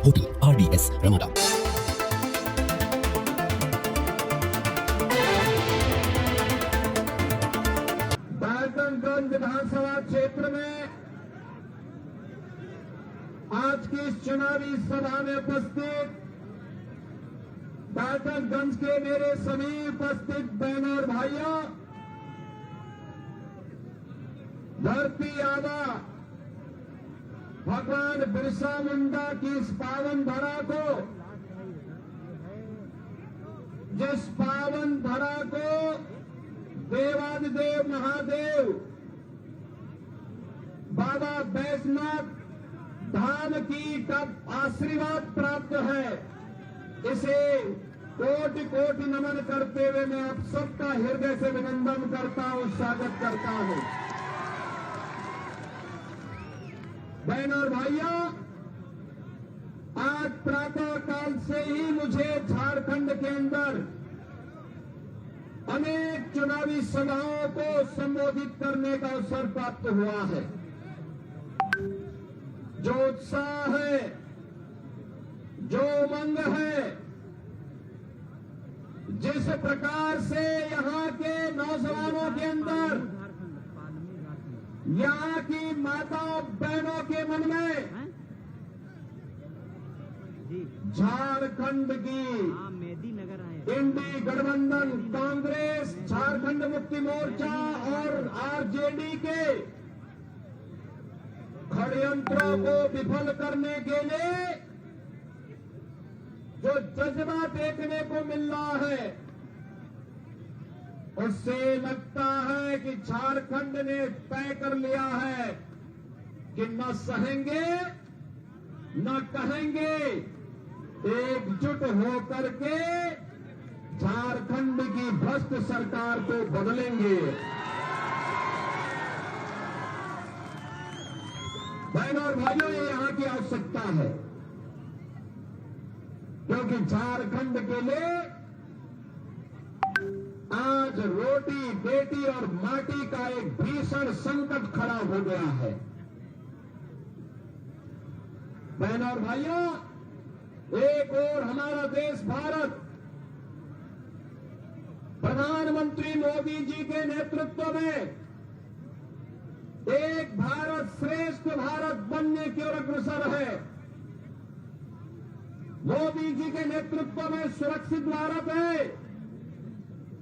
Hotel RDS Ramada. Daltonganj विधानसभा क्षेत्र में आज की इस चुनावी सभा में उपस्थित डाल्टनगंज के मेरे सभी उपस्थित बहनों और भाइयों, धरती आबा भगवान बिरसा मुंडा की इस पावन धरा को, जिस पावन धरा को देवादिदेव महादेव बाबा बैजनाथ धाम की तब आशीर्वाद प्राप्त है, इसे कोटि कोटि नमन करते हुए मैं आप सबका हृदय से अभिनंदन करता हूं, स्वागत करता हूं। बहनों और भाइयों, आज प्रातः काल से ही मुझे झारखंड के अंदर अनेक चुनावी सभाओं को संबोधित करने का अवसर प्राप्त हुआ है। जो उत्साह है, जो उमंग है, जिस प्रकार से यहाँ के नौजवानों के अंदर, यहाँ की माताओं बहनों के मन में झारखंड की इंडी गठबंधन कांग्रेस, झारखंड मुक्ति मोर्चा और आरजेडी के षड्यंत्रों को विफल करने के लिए जो जज्बा देखने को मिल रहा है, उससे लगता है कि झारखंड ने तय कर लिया है कि न सहेंगे न कहेंगे, एकजुट होकर के झारखंड की भ्रष्ट सरकार को बदलेंगे। बहनों और भाइयों, ये यहां की आवश्यकता है, क्योंकि झारखंड के लिए आज रोटी बेटी और माटी का एक भीषण संकट खड़ा हो गया है। बहनों और भाइयों, एक और हमारा देश भारत प्रधानमंत्री मोदी जी के नेतृत्व में एक भारत श्रेष्ठ भारत बनने की ओर अग्रसर है। मोदी जी के नेतृत्व में सुरक्षित भारत है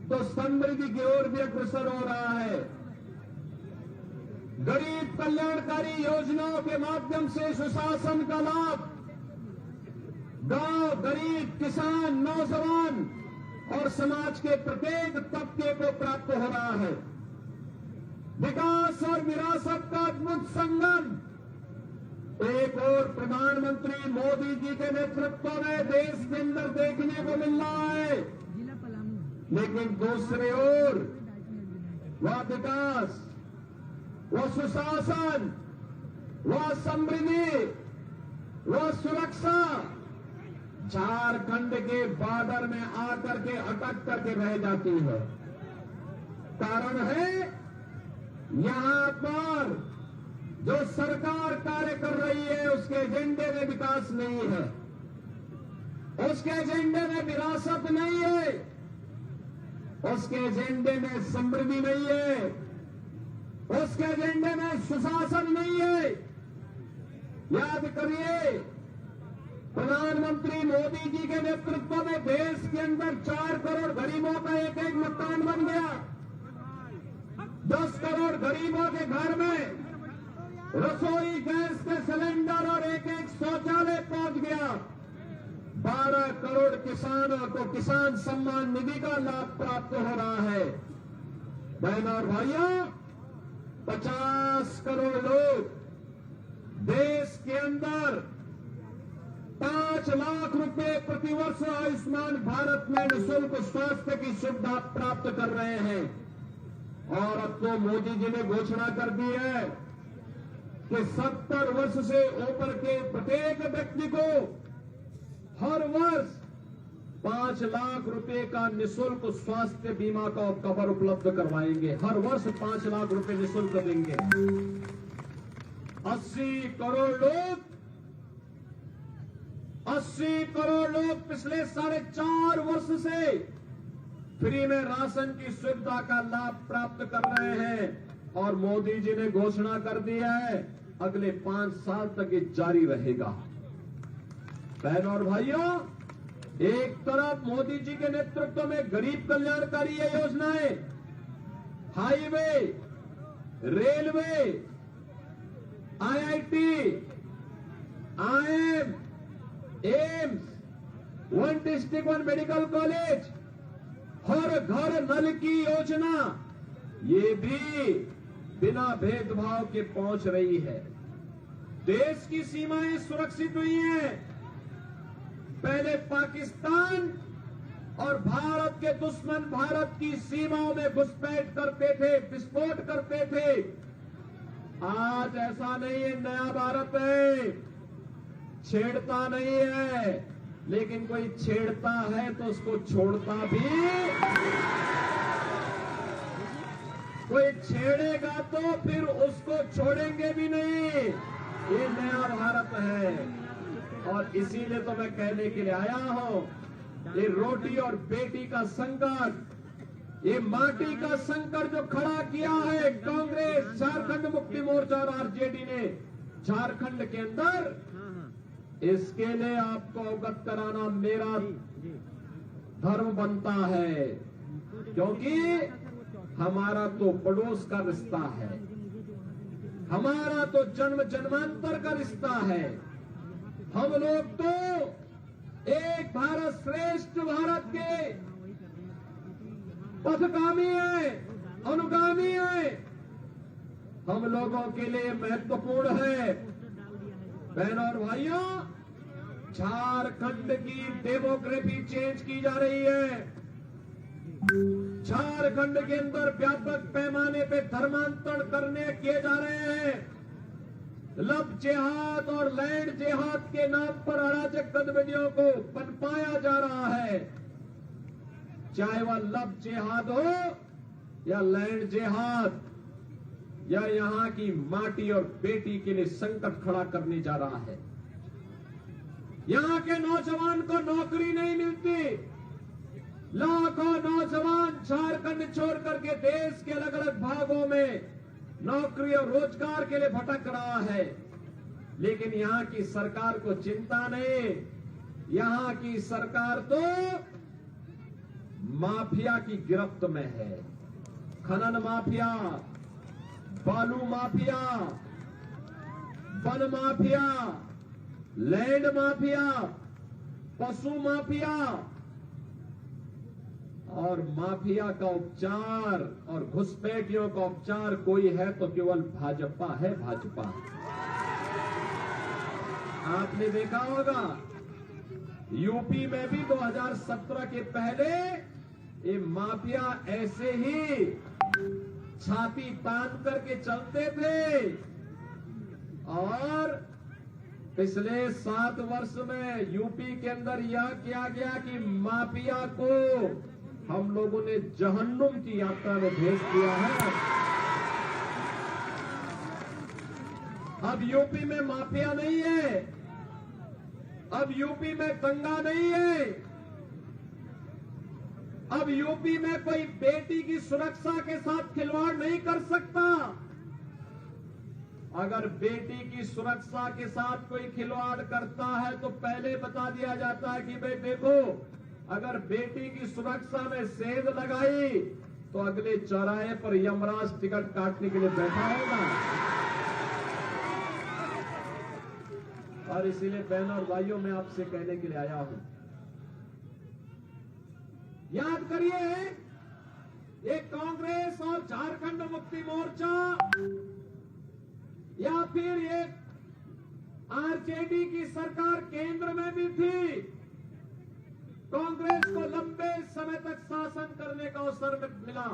तो समृद्धि की ओर भी अग्रसर हो रहा है। गरीब कल्याणकारी योजनाओं के माध्यम से सुशासन का लाभ गांव, गरीब, किसान, नौजवान और समाज के प्रत्येक तबके को प्राप्त हो रहा है। विकास और विरासत का अद्भुत संगम एक और प्रधानमंत्री मोदी जी के नेतृत्व में देश के अंदर देखने को मिल रहा है, लेकिन दूसरे ओर वह विकास, वह सुशासन, वह समृद्धि, वह सुरक्षा झारखंड के बॉर्डर में आकर के अटक करके रह जाती है। कारण है यहां पर जो सरकार कार्य कर रही है उसके एजेंडे में विकास नहीं है, उसके एजेंडे में विरासत नहीं है, उसके एजेंडे में समृद्धि नहीं है, उसके एजेंडे में सुशासन नहीं है। याद करिए, प्रधानमंत्री मोदी जी के नेतृत्व में देश के अंदर 4 करोड़ गरीबों का एक एक मकान बन गया, 10 करोड़ गरीबों के घर में रसोई गैस के सिलेंडर और एक एक शौचालय पहुंच गया, 12 करोड़ किसानों को किसान सम्मान निधि का लाभ प्राप्त हो रहा है। बहनों और भाइयों, 50 करोड़ लोग देश के अंदर 5 लाख रुपए प्रतिवर्ष आयुष्मान भारत में निःशुल्क स्वास्थ्य की सुविधा प्राप्त कर रहे हैं। और अब तो मोदी जी ने घोषणा कर दी है कि 70 वर्ष से ऊपर के प्रत्येक व्यक्ति को हर वर्ष 5 लाख रुपए का निःशुल्क स्वास्थ्य बीमा का कवर उपलब्ध करवाएंगे। हर वर्ष 5 लाख रुपए निःशुल्क देंगे। 80 करोड़ लोग 80 करोड़ लोग पिछले 4.5 वर्ष से फ्री में राशन की सुविधा का लाभ प्राप्त कर रहे हैं और मोदी जी ने घोषणा कर दी है अगले 5 साल तक ये जारी रहेगा। बहनों और भाइयों, एक तरफ मोदी जी के नेतृत्व में गरीब कल्याणकारी ये योजनाएं, highway, railway, IIT, IIM, AIIMS, 1 district 1 medical college, हर घर नल की योजना, ये भी बिना भेदभाव के पहुंच रही है। देश की सीमाएं सुरक्षित हुई हैं। पहले पाकिस्तान और भारत के दुश्मन भारत की सीमाओं में घुसपैठ करते थे, विस्फोट करते थे। आज ऐसा नहीं है, नया भारत है, छेड़ता नहीं है, लेकिन कोई छेड़ता है तो उसको छोड़ता भी, कोई छेड़ेगा तो फिर उसको छोड़ेंगे भी नहीं। ये नया भारत है और इसीलिए तो मैं कहने के लिए आया हूं, ये रोटी और बेटी का संकट, ये माटी का संकट जो खड़ा किया है कांग्रेस, झारखंड मुक्ति मोर्चा और आरजेडी ने झारखंड के अंदर, इसके लिए आपको अवगत कराना मेरा धर्म बनता है, क्योंकि हमारा तो पड़ोस का रिश्ता है, हमारा तो जन्म जन्मांतर का रिश्ता है। हम लोग तो एक भारत श्रेष्ठ भारत के पथगामी है, अनुगामी है। हम लोगों के लिए महत्वपूर्ण है। बहनों और भाइयों, झारखंड की डेमोग्राफी चेंज की जा रही है। झारखंड के अंदर व्यापक पैमाने पे धर्मांतरण करने किए जा रहे हैं। लव जिहाद और लैंड जिहाद के नाम पर अराजक गतिविधियों को पनपाया जा रहा है। चाहे वह लव जिहाद हो या लैंड जिहाद, या यहां की माटी और बेटी के लिए संकट खड़ा करने जा रहा है। यहां के नौजवान को नौकरी नहीं मिलती। लाखों नौजवान झारखंड छोड़ करके देश के अलग अलग भागों में नौकरी और रोजगार के लिए भटक रहा है, लेकिन यहां की सरकार को चिंता नहीं। यहां की सरकार तो माफिया की गिरफ्त में है। खनन माफिया, बालू mafia, one mafia, land mafia, पशु माफिया और माफिया का उपचार और घुसपैठियों का उपचार कोई है तो केवल भाजपा है, भाजपा। आपने देखा होगा यूपी में भी 2017 के पहले ये माफिया ऐसे ही छाती तान करके चलते थे और पिछले 7 वर्ष में यूपी के अंदर यह किया गया कि माफिया को हम लोगों ने जहन्नुम की यात्रा में भेज दिया है। अब यूपी में माफिया नहीं है, अब यूपी में दंगा नहीं है, अब यूपी में कोई बेटी की सुरक्षा के साथ खिलवाड़ नहीं कर सकता। अगर बेटी की सुरक्षा के साथ कोई खिलवाड़ करता है तो पहले बता दिया जाता है कि भाई देखो, अगर बेटी की सुरक्षा में सेंध लगाई तो अगले चौराहे पर यमराज टिकट काटने के लिए बैठा होगा। और इसीलिए बहनों और भाइयों, मैं आपसे कहने के लिए आया हूं, याद करिए, ये कांग्रेस और झारखंड मुक्ति मोर्चा या फिर ये आरजेडी की सरकार केंद्र में भी थी। कांग्रेस को लंबे समय तक शासन करने का अवसर मिला,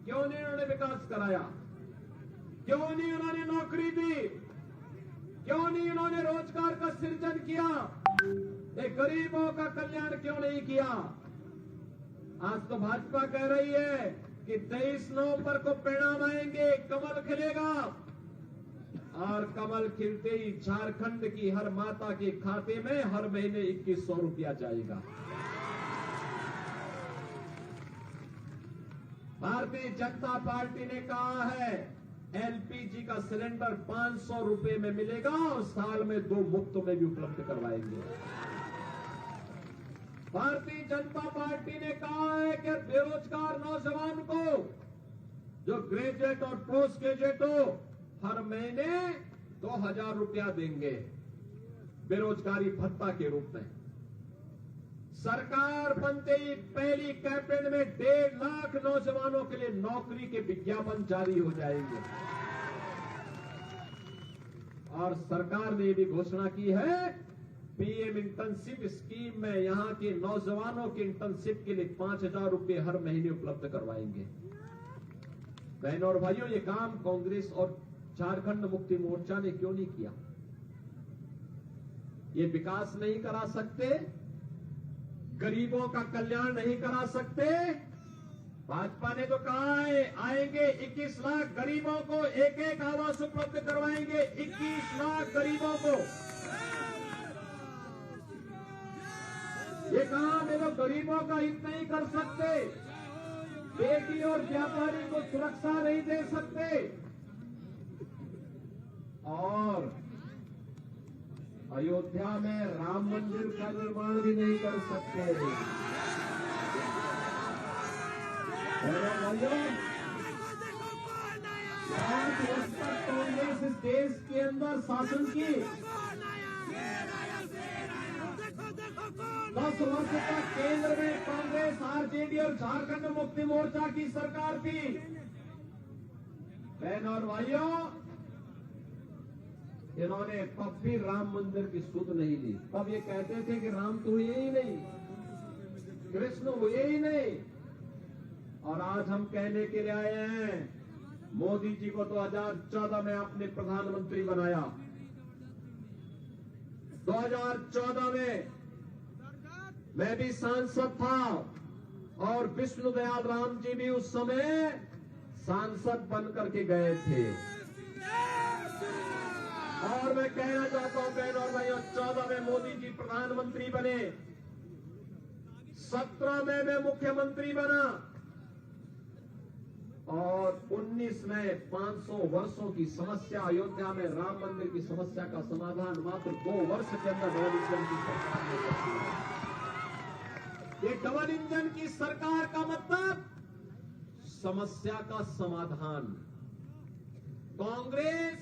क्यों नहीं उन्होंने विकास कराया? क्यों नहीं उन्होंने नौकरी दी? क्यों नहीं उन्होंने रोजगार का सृजन किया? एक गरीबों का कल्याण क्यों नहीं किया? आज तो भाजपा कह रही है कि 23 नवंबर को परिणाम आएंगे, कमल खिलेगा। और कमल खिलते ही झारखंड की हर माता के खाते में हर महीने 2100 रुपया जाएगा। भारतीय जनता पार्टी ने कहा है एलपीजी का सिलेंडर 500 रुपए में मिलेगा और साल में 2 मुफ्त में भी उपलब्ध करवाएंगे। भारतीय जनता पार्टी ने कहा है कि बेरोजगार नौजवान को जो ग्रेजुएट और पोस्ट ग्रेजुएट हो हर महीने 2000 रुपया देंगे बेरोजगारी भत्ता के रूप में। सरकार बनते ही पहली कैबिनेट में 1.5 लाख नौजवानों के लिए नौकरी के विज्ञापन जारी हो जाएंगे। और सरकार ने भी घोषणा की है पीएम इंटर्नशिप स्कीम में यहां के नौजवानों की इंटर्नशिप के लिए 5000 रुपए हर महीने उपलब्ध करवाएंगे। बहनों और भाइयों, ये काम कांग्रेस और झारखंड मुक्ति मोर्चा ने क्यों नहीं किया? ये विकास नहीं करा सकते, गरीबों का कल्याण नहीं करा सकते। भाजपा ने तो कहा है आएंगे 21 लाख गरीबों को एक आवास उपलब्ध करवाएंगे। 21 लाख गरीबों को ये काम है, वो गरीबों का हित नहीं कर सकते, बेटी और व्यापारी को सुरक्षा नहीं दे सकते और अयोध्या में राम मंदिर का निर्माण भी नहीं कर सकते। कांग्रेस इस देश के अंदर शासन की 10 वर्ष तक केंद्र में कांग्रेस, आरजेडी और झारखंड मुक्ति मोर्चा की सरकार थी। बहनों और भाइयों, इन्होंने तब भी राम मंदिर की सुध नहीं ली। तब ये कहते थे कि राम तो हुए ही नहीं, कृष्ण हुए ही नहीं। और आज हम कहने के लिए आए हैं, मोदी जी को 2014 में आपने प्रधानमंत्री बनाया। 2014 में मैं भी सांसद था और विष्णु दयाल राम जी भी उस समय सांसद बन करके गए थे। और मैं कहना चाहता हूं बहनों और भाइयों, 14 में मोदी जी प्रधानमंत्री बने, 17 में मैं मुख्यमंत्री बना और 19 में 500 वर्षों की समस्या अयोध्या में राम मंदिर की समस्या का समाधान मात्र 2 वर्ष के अंदर डबल इंजन की सरकार ने कर दिया। ये डबल इंजन की सरकार का मतलब समस्या का समाधान। कांग्रेस,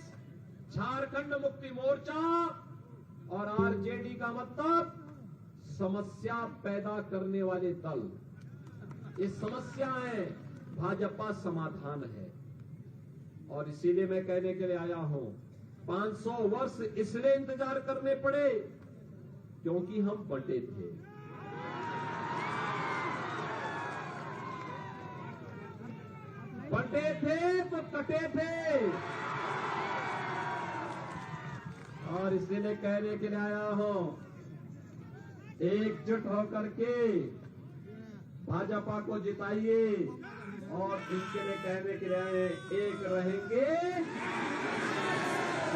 झारखंड मुक्ति मोर्चा और आरजेडी का मतलब समस्या पैदा करने वाले दल। ये समस्याएं, भाजपा समाधान है। और इसीलिए मैं कहने के लिए आया हूं, 500 वर्ष इसलिए इंतजार करने पड़े क्योंकि हम बटे थे। बटे थे तो कटे थे। और इसीलिए कहने के लिए आया हूं, एकजुट होकर के भाजपा को जिताइए। और इसके लिए कहने के लिए आए, एक रहेंगे,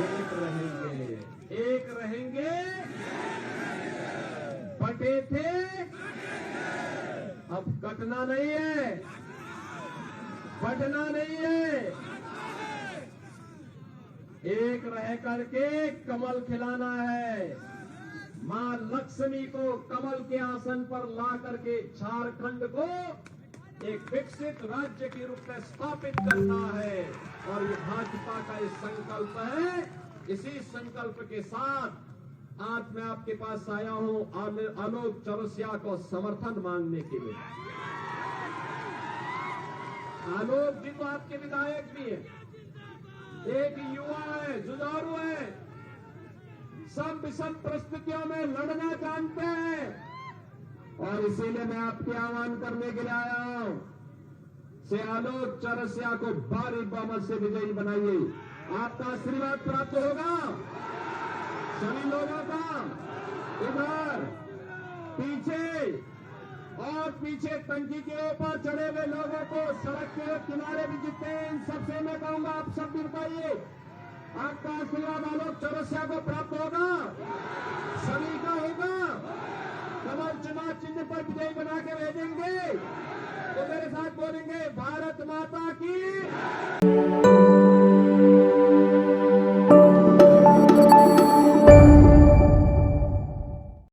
एक रहेंगे, एक रहेंगे। बटे थे, अब कटना नहीं है, बटना नहीं है। एक रह करके कमल खिलाना है। मां लक्ष्मी को कमल के आसन पर ला करके झारखंड को एक विकसित राज्य के रूप में स्थापित करना है। और ये भाजपा का ये संकल्प है। इसी संकल्प के साथ आज मैं आपके पास आया हूं आलोक चौरसिया को समर्थन मांगने के लिए। आलोक जी तो आपके विधायक भी है, एक युवा है, जुझारू है, सब विषम परिस्थितियों में लड़ना जानते हैं। और इसीलिए मैं आपके आह्वान करने के लिए आया हूं, से आलोक चौरसिया को भारी बहुमत से विजयी बनाइए। आपका आशीर्वाद प्राप्त होगा सभी लोगों का। इधर पीछे और पीछे टंकी के ऊपर चढ़े हुए लोगों को, सड़क के किनारे भी जितने इन सबसे मैं कहूंगा आप सब भी बताइए आपका आशीर्वाद आलोक चौरसिया को प्राप्त होगा, सभी का होगा। कमल चुनाव चिन्ह पर विजयी बना के भेजेंगे। तो मेरे साथ बोलेंगे भारत माता की।